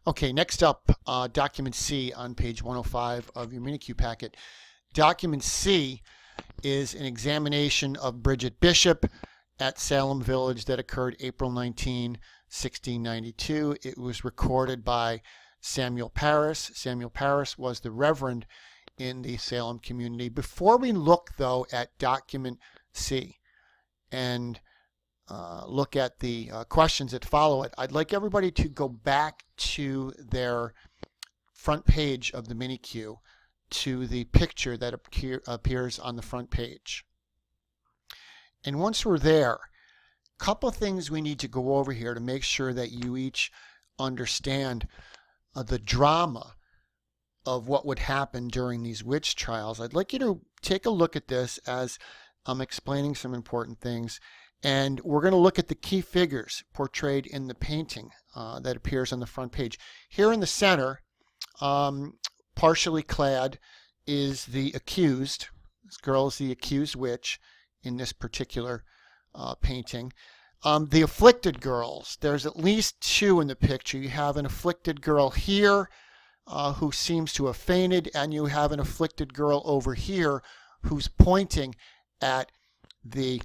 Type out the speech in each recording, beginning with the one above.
Okay, next up, document C on page 105 of your Mini Q packet. Document C is an examination of Bridget Bishop at Salem Village that occurred April 19, 1692. It was recorded by Samuel Parris. Samuel Parris was the reverend in the Salem community. Before we look, though, at document C and look at the questions that follow it, I'd like everybody to go back to their front page of the Mini Q, to the picture that appears on the front page. And once we're there, a couple of things we need to go over here to make sure that you each understand the drama of what would happen during these witch trials. I'd like you to take a look at this as I'm explaining some important things. And we're going to look at the key figures portrayed in the painting that appears on the front page. Here in the center, partially clad, is the accused. This girl is the accused witch in this particular painting. The afflicted girls, there's at least two in the picture. You have an afflicted girl here who seems to have fainted, and you have an afflicted girl over here who's pointing at the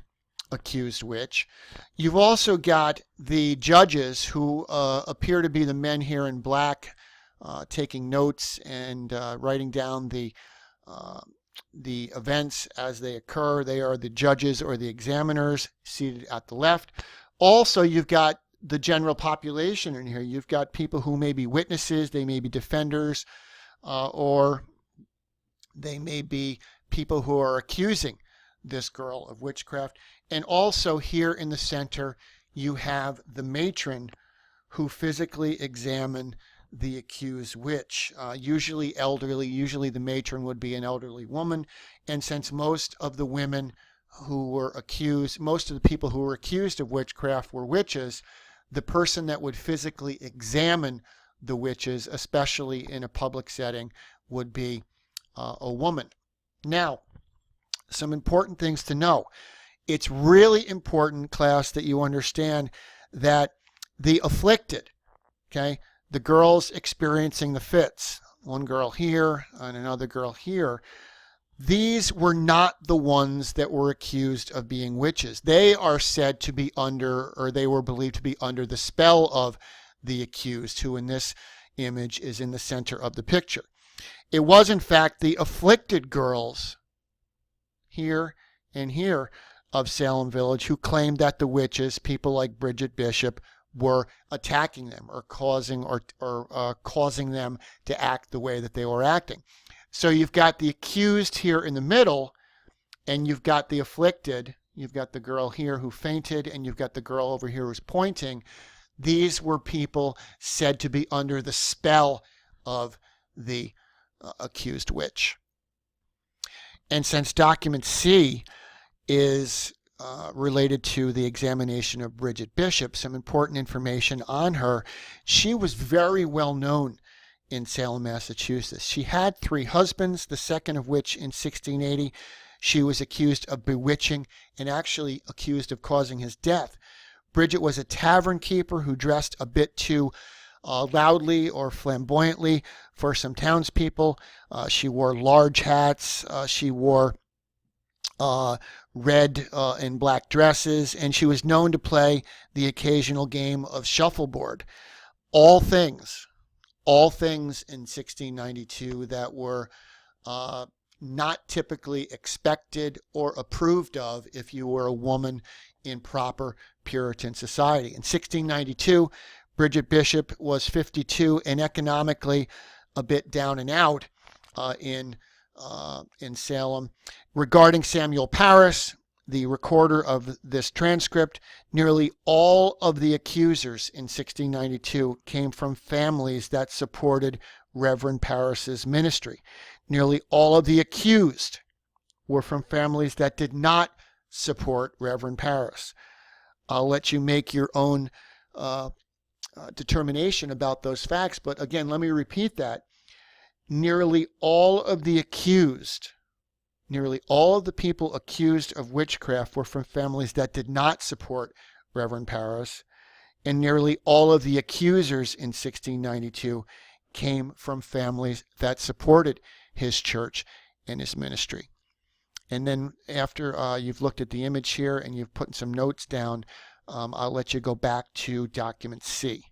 accused witch. You've also got the judges who appear to be the men here in black, taking notes and writing down the events as they occur. They are the judges or the examiners seated at the left. Also, you've got the general population in here. You've got people who may be witnesses, they may be defenders, or they may be people who are accusing this girl of witchcraft. And also here in the center, you have the matron who physically examined the accused witch, usually elderly. Usually the matron would be an elderly woman. And since most of the women who were accused, most of the people who were accused of witchcraft were witches, the person that would physically examine the witches, especially in a public setting, would be a woman. Now, some important things to know. It's really important, class, that you understand that the afflicted, okay, the girls experiencing the fits, one girl here and another girl here, these were not the ones that were accused of being witches. They are said to be under, or they were believed to be under the spell of the accused, who in this image is in the center of the picture. It was, in fact, the afflicted girls here and here of Salem Village who claimed that the witches, people like Bridget Bishop, were attacking them or causing them to act the way that they were acting. So you've got the accused here in the middle, and you've got the afflicted. You've got the girl here who fainted, and you've got the girl over here who's pointing. These were people said to be under the spell of the accused witch. And since document C is related to the examination of Bridget Bishop, some important information on her. She was very well known in Salem, Massachusetts. She had 3 husbands, the second of which in 1680 she was accused of bewitching and actually accused of causing his death. Bridget was a tavern keeper who dressed a bit too loudly or flamboyantly for some townspeople. She wore large hats. She wore red and black dresses, and she was known to play the occasional game of shuffleboard. All things in 1692 that were not typically expected or approved of if you were a woman in proper Puritan society. In 1692, Bridget Bishop was 52 and economically a bit down and out in Salem. Regarding Samuel Parris, the recorder of this transcript, nearly all of the accusers in 1692 came from families that supported Reverend Parris's ministry. Nearly all of the accused were from families that did not support Reverend Parris. I'll let you make your own determination about those facts, but again, let me repeat that. Nearly all of the accused, nearly all of the people accused of witchcraft were from families that did not support Reverend Parris. and nearly all of the accusers in 1692 came from families that supported his church and his ministry. And then after you've looked at the image here and you've put some notes down, I'll let you go back to document C.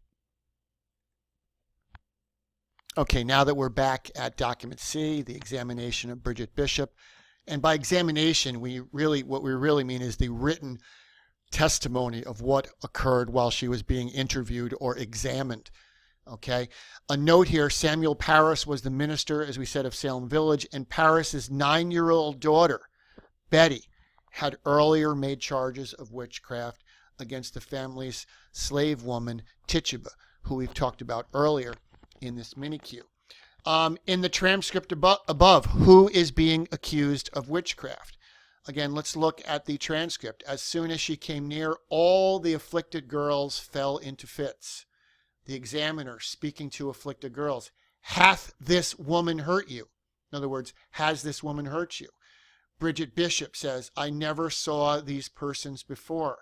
Okay, now that we're back at document C, the examination of Bridget Bishop, and by examination, what we really mean is the written testimony of what occurred while she was being interviewed or examined. Okay, a note here, Samuel Parris was the minister, as we said, of Salem Village, and Parris's 9-year-old daughter, Betty, had earlier made charges of witchcraft against the family's slave woman, Tituba, who we've talked about earlier in this mini Q. In the transcript above, who is being accused of witchcraft? Again, let's look at the transcript. As soon as she came near, all the afflicted girls fell into fits. The examiner, speaking to afflicted girls, hath this woman hurt you? In other words, has this woman hurt you? Bridget Bishop says, I never saw these persons before.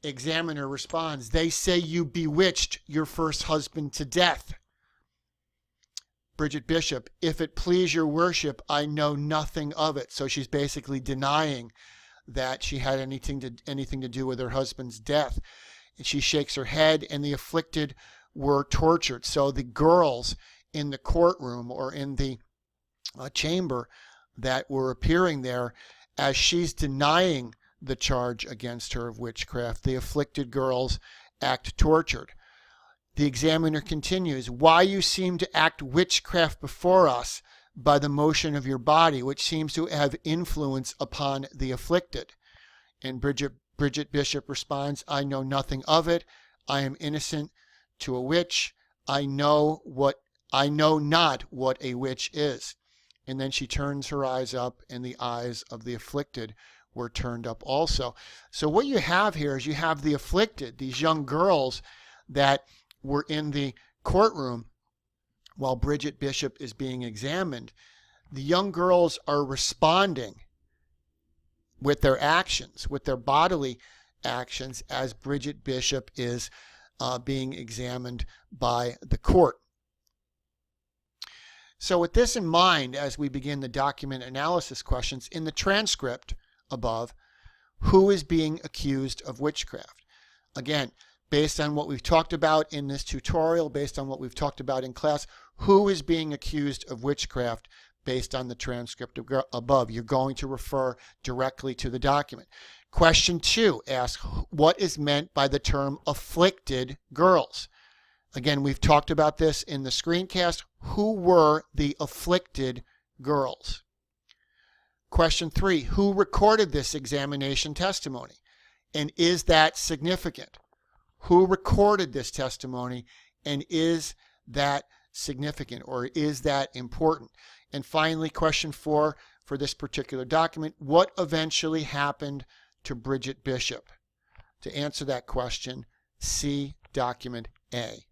Examiner responds, they say you bewitched your first husband to death. Bridget Bishop, if it please your worship, I know nothing of it. So she's basically denying that she had anything to do with her husband's death. And she shakes her head, and the afflicted were tortured. So the girls in the courtroom or in the chamber that were appearing there, as she's denying the charge against her of witchcraft, the afflicted girls act tortured. The examiner continues, why you seem to act witchcraft before us by the motion of your body, which seems to have influence upon the afflicted. And Bridget Bishop responds, I know nothing of it. I am innocent to a witch. I know not what a witch is. And then she turns her eyes up, and the eyes of the afflicted were turned up also. So what you have here is you have the afflicted, these young girls that were in the courtroom while Bridget Bishop is being examined. The young girls are responding with their actions, with their bodily actions, as Bridget Bishop is being examined by the court. So with this in mind, as we begin the document analysis questions, in the transcript above, who is being accused of witchcraft? Again, based on what we've talked about in this tutorial, based on what we've talked about in class, who is being accused of witchcraft based on the transcript above? You're going to refer directly to the document. Question 2 asks, what is meant by the term afflicted girls? Again, we've talked about this in the screencast. Who were the afflicted girls? Question 3, who recorded this examination testimony? And is that significant? Who recorded this testimony, and is that significant, or is that important? And finally, question 4 for this particular document, what eventually happened to Bridget Bishop? To answer that question, see document A.